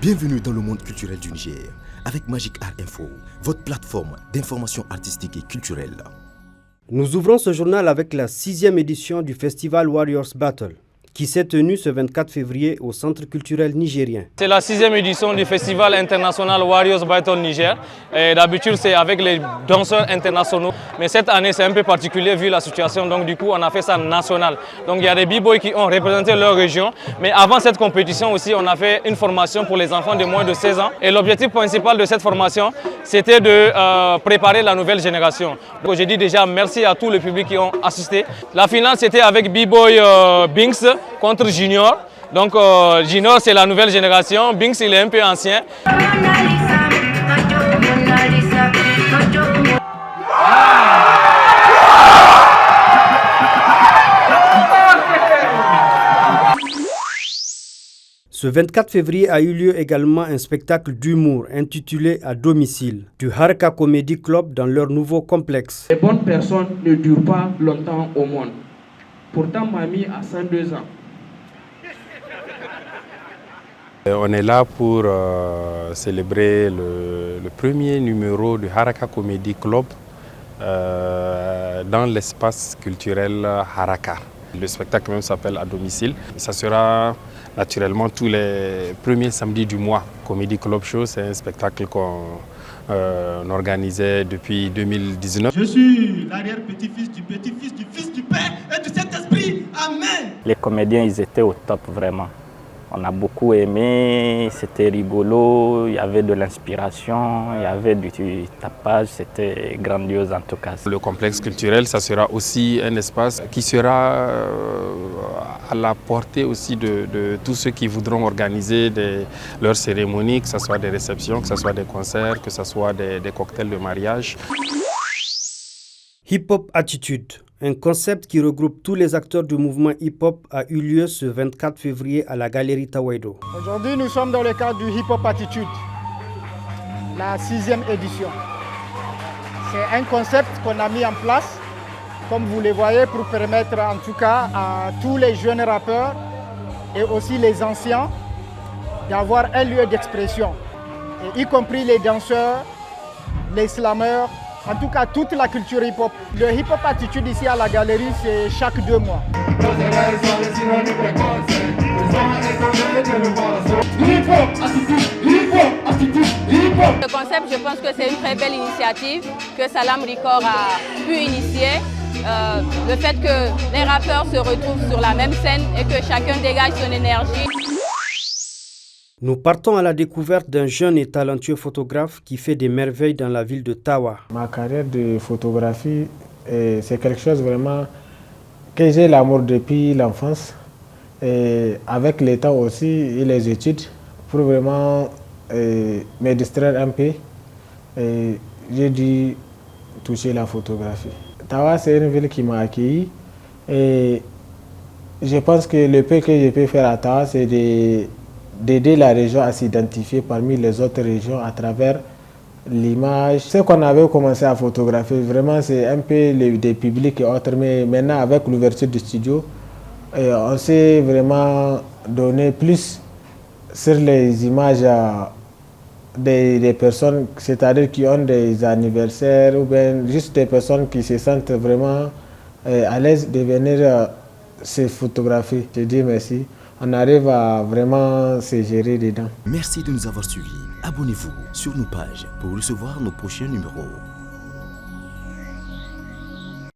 Bienvenue dans le monde culturel du Niger, avec Magic Art Info, votre plateforme d'information artistique et culturelle. Nous ouvrons ce journal avec la 6e édition du festival Warriors Battle, qui s'est tenu ce 24 février au Centre culturel nigérien. C'est la 6e édition du festival international Warriors Battle Niger. D'habitude, c'est avec les danseurs internationaux. Mais cette année, c'est un peu particulier vu la situation. Donc, du coup, on a fait ça national. Donc, il y a des b-boys qui ont représenté leur région. Mais avant cette compétition aussi, on a fait une formation pour les enfants de moins de 16 ans. Et l'objectif principal de cette formation, c'était de préparer la nouvelle génération. Donc, je dis déjà merci à tout le public qui ont assisté. La finale, c'était avec b-boy Binks contre Junior. Donc Junior, c'est la nouvelle génération, Binks, il est un peu ancien. Ce 24 février a eu lieu également un spectacle d'humour intitulé À domicile du Haraka Comedy Club dans leur nouveau complexe. Les bonnes personnes ne durent pas longtemps au monde. Pourtant, mamie a 102 ans. On est là pour célébrer le premier numéro du Haraka Comedy Club dans l'espace culturel Haraka. Le spectacle même s'appelle À domicile. Ça sera naturellement tous les premiers samedis du mois. Comedy Club Show, c'est un spectacle qu'on organisait depuis 2019. Je suis l'arrière-petit-fils du fils du Père et du Saint-Esprit. Amen. Les comédiens, ils étaient au top vraiment. On a beaucoup aimé, c'était rigolo, il y avait de l'inspiration, il y avait du tapage, c'était grandiose en tout cas. Le complexe culturel, ça sera aussi un espace qui sera à la portée aussi de tous ceux qui voudront organiser leurs cérémonies, que ce soit des réceptions, que ce soit des concerts, que ce soit des cocktails de mariage. Hip-Hop Attitude, un concept qui regroupe tous les acteurs du mouvement hip-hop, a eu lieu ce 24 février à la Galerie Tawedo. Aujourd'hui, nous sommes dans le cadre du Hip-Hop Attitude, la 6e édition. C'est un concept qu'on a mis en place, comme vous le voyez, pour permettre en tout cas à tous les jeunes rappeurs et aussi les anciens d'avoir un lieu d'expression, et y compris les danseurs, les slameurs, en tout cas toute la culture hip-hop. Le hip-hop attitude ici à la galerie, c'est chaque 2 mois. Le concept, je pense que c'est une très belle initiative que Salam Record a pu initier. Le fait que les rappeurs se retrouvent sur la même scène et que chacun dégage son énergie. Nous partons à la découverte d'un jeune et talentueux photographe qui fait des merveilles dans la ville de Tawa. Ma carrière de photographie, c'est quelque chose vraiment que j'ai l'amour depuis l'enfance. Et avec le temps aussi et les études, pour vraiment me distraire un peu, j'ai dû toucher la photographie. Tawa, c'est une ville qui m'a accueilli. Et je pense que le peu que je peux faire à Tawa, c'est d'aider la région à s'identifier parmi les autres régions à travers l'image. Ce qu'on avait commencé à photographier, vraiment c'est un peu des publics et autres, mais maintenant avec l'ouverture du studio, on s'est vraiment donné plus sur les images des personnes, c'est-à-dire qui ont des anniversaires ou bien juste des personnes qui se sentent vraiment à l'aise de venir se photographier. Je dis merci. On arrive à vraiment se gérer dedans. Merci de nous avoir suivis. Abonnez-vous sur nos pages pour recevoir nos prochains numéros.